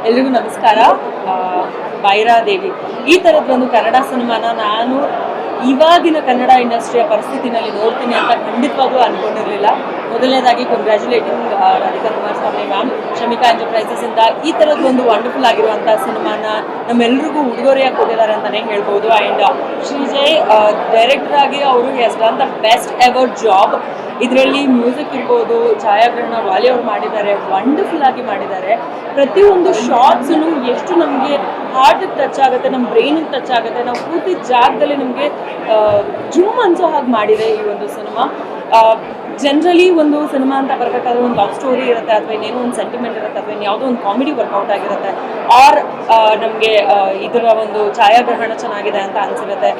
ಎಲ್ರಿಗೂ ನಮಸ್ಕಾರ. ಬೈರಾದೇವಿ ಈ ಥರದ್ದೊಂದು ಕನ್ನಡ ಸಿನಿಮಾನ ನಾನು ಇವಾಗಿನ ಕನ್ನಡ ಇಂಡಸ್ಟ್ರಿಯ ಪರಿಸ್ಥಿತಿನಲ್ಲಿ ನೋಡ್ತೀನಿ ಅಂತ ಖಂಡಿತವಾಗ್ಲೂ ಅಂದ್ಕೊಂಡಿರಲಿಲ್ಲ. ಮೊದಲನೇದಾಗಿ ಕಂಗ್ರ್ಯಾಚುಲೇಟಿಂಗ್ ರಾಧಿಕಾ ಕುಮಾರಸ್ವಾಮಿ ಮ್ಯಾಮ್, ಶಮಿಕಾ ಎಂಟರ್ಪ್ರೈಸಸ್ ಇಂದ ಈ ಥರದ್ದೊಂದು ವಂಡರ್ಫುಲ್ ಆಗಿರುವಂಥ ಸಿನಿಮಾನ ನಮ್ಮೆಲ್ರಿಗೂ ಉಡುಗೊರೆಯಾಗಿ ಕೊಟ್ಟಿದ್ದಾರೆ ಅಂತಲೇ ಹೇಳ್ಬೋದು. ಆ್ಯಂಡ್ ಶ್ರೀಜಯ್ ಡೈರೆಕ್ಟರ್ ಆಗಿ ಅವರು has done the best ever job. ಇದರಲ್ಲಿ ಮ್ಯೂಸಿಕ್ ಇರ್ಬೋದು, ಛಾಯಾಗ್ರಹಣ ವಾಲಿ ಅವರು ಮಾಡಿದ್ದಾರೆ, ವಂಡರ್ಫುಲ್ ಆಗಿ ಮಾಡಿದ್ದಾರೆ. ಪ್ರತಿಯೊಂದು ಶಾರ್ಟ್ಸೂ ಎಷ್ಟು ನಮಗೆ ಹಾರ್ಟಿಗೆ ಟಚ್ ಆಗುತ್ತೆ, ನಮ್ಮ ಬ್ರೈನಿಗೆ ಟಚ್ ಆಗುತ್ತೆ, ನಾವು ಪೂರ್ತಿ ಜಾಗದಲ್ಲಿ ನಮಗೆ ಜುಮ್ ಅನ್ಸೋ ಹಾಗೆ ಮಾಡಿದೆ ಈ ಒಂದು ಸಿನಿಮಾ. ಜನರಲಿ ಒಂದು ಸಿನಿಮಾ ಅಂತ ಬರಬೇಕಾದ್ರೆ ಒಂದು ಲವ್ ಸ್ಟೋರಿ ಇರುತ್ತೆ, ಅಥವಾ ಇನ್ನೇನೋ ಒಂದು ಸೆಂಟಿಮೆಂಟ್ ಇರುತ್ತೆ, ಅಥವಾ ಯಾವುದೋ ಒಂದು ಕಾಮಿಡಿ ವರ್ಕೌಟ್ ಆಗಿರುತ್ತೆ, ಆರ್ ನಮಗೆ ಇದರ ಒಂದು ಛಾಯಾಗ್ರಹಣ ಚೆನ್ನಾಗಿದೆ ಅಂತ ಅನಿಸಿರುತ್ತೆ.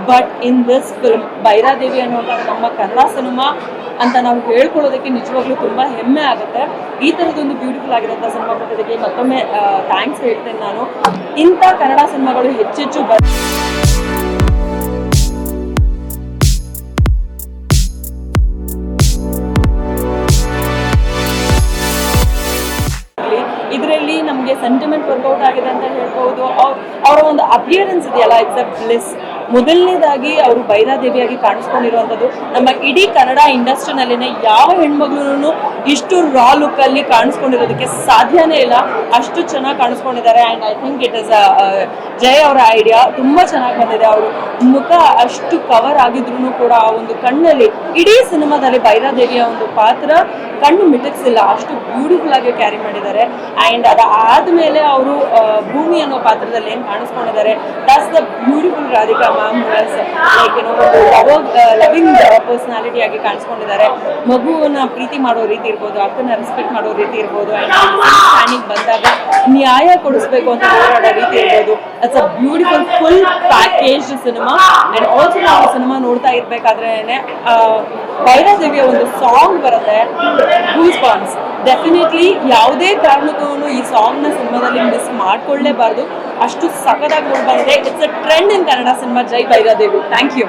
But in this film Bhairadevi ಅನ್ನುವಂಥ ನಮ್ಮ ಕನ್ನಡ ಸಿನಿಮಾ ಅಂತ ನಾವು ಹೇಳ್ಕೊಳ್ಳೋದಕ್ಕೆ ನಿಜವಾಗ್ಲೂ ತುಂಬ ಹೆಮ್ಮೆ ಆಗುತ್ತೆ. ಈ ಥರದೊಂದು ಬ್ಯೂಟಿಫುಲ್ ಆಗಿರೋಂಥ ಸಿನಿಮಾ ಕೊಟ್ಟೋದಕ್ಕೆ ಮತ್ತೊಮ್ಮೆ ಥ್ಯಾಂಕ್ಸ್ ಹೇಳ್ತೇನೆ ನಾನು. ಇಂಥ ಕನ್ನಡ ಸಿನಿಮಾಗಳು ಹೆಚ್ಚೆಚ್ಚು ಇದರಲ್ಲಿ ನಮಗೆ ಸೆಂಟಿಮೆಂಟ್ ವರ್ಕೌಟ್ ಆಗಿದೆ ಅಂತ ಹೇಳ್ಬೋದು. ಅವರ ಒಂದು ಅಪಿಯರೆನ್ಸ್ ಇದೆಯಲ್ಲ, ಇಟ್ಸ್ ಅ ಬ್ಲಿಸ್. ಮೊದಲನೇದಾಗಿ ಅವರು ಬೈರಾದೇವಿಯಾಗಿ ಕಾಣಿಸ್ಕೊಂಡಿರುವಂಥದ್ದು ನಮ್ಮ ಇಡೀ ಕನ್ನಡ ಇಂಡಸ್ಟ್ರಿನಲ್ಲಿನೇ ಯಾವ ಹೆಣ್ಮಗ್ಳೂ ಇಷ್ಟು ರಾ ಲುಕ್ಕಲ್ಲಿ ಕಾಣಿಸ್ಕೊಂಡಿರೋದಕ್ಕೆ ಸಾಧ್ಯನೇ ಇಲ್ಲ. ಅಷ್ಟು ಚೆನ್ನಾಗಿ ಕಾಣಿಸ್ಕೊಂಡಿದ್ದಾರೆ. And I think it is Jay ಅವರ ಐಡಿಯಾ ತುಂಬ ಚೆನ್ನಾಗಿ ಬಂದಿದೆ. ಅವರು ಮುಖ ಅಷ್ಟು ಕವರ್ ಆಗಿದ್ರು ಕೂಡ ಆ ಒಂದು ಕಣ್ಣಲ್ಲಿ ಇಡೀ ಸಿನಿಮಾದಲ್ಲಿ ಬೈರಾದೇವಿಯ ಒಂದು ಪಾತ್ರ ಕಣ್ಣು ಮಿಟಕ್ಸಿಲ್ಲ, ಅಷ್ಟು ಬ್ಯೂಟಿಫುಲ್ ಆಗಿ ಕ್ಯಾರಿ ಮಾಡಿದ್ದಾರೆ. ಆ್ಯಂಡ್ ಅದಾದಮೇಲೆ ಅವರು ಭೂಮಿ ಅನ್ನೋ ಪಾತ್ರದಲ್ಲಿ ಏನು ಕಾಣಿಸ್ಕೊಂಡಿದ್ದಾರೆ, that's the beautiful Radhika ma'am. Like ಏನೋ ಒಂದು ಲವಿಂಗ್ ಪರ್ಸನಾಲಿಟಿ ಆಗಿ ಕಾಣಿಸ್ಕೊಂಡಿದ್ದಾರೆ. ಮಗುವನ್ನ ಪ್ರೀತಿ ಮಾಡೋ ರೀತಿ ಇರ್ಬೋದು, ಅಕ್ಕನ ರೆಸ್ಪೆಕ್ಟ್ ಮಾಡೋ ರೀತಿ ಇರ್ಬೋದು, ಆ್ಯಂಡ್ ಬಂದಾಗ ನ್ಯಾಯ ಕೊಡಿಸ್ಬೇಕು ಅಂತ ಹೋರಾಡೋ ರೀತಿ ಇರ್ಬೋದು. It's a beautiful full package cinema. And also ನಾವು ಸಿನಿಮಾ ನೋಡ್ತಾ ಇರ್ಬೇಕಾದ್ರೆ ಬೈರಾದೇವಿಯ ಒಂದು ಸಾಂಗ್ ಬರುತ್ತೆ, ಗೂಸ್ ಬಾಂಬ್ಸ್. ಡೆಫಿನೆಟ್ಲಿ ಯಾವುದೇ ಕಾರಣಕ್ಕೂ ಈ ಸಾಂಗ್ನ ಸಿನಿಮಾದಲ್ಲಿ ಮಿಸ್ ಮಾಡ್ಕೊಳ್ಳೇಬಾರ್ದು, ಅಷ್ಟು ಸಖತ್ತಾಗಿ ನೋಡಿ ಬಂದಿದೆ. It's a trend in Kannada cinema. Jai Bhairadevi. Thank you.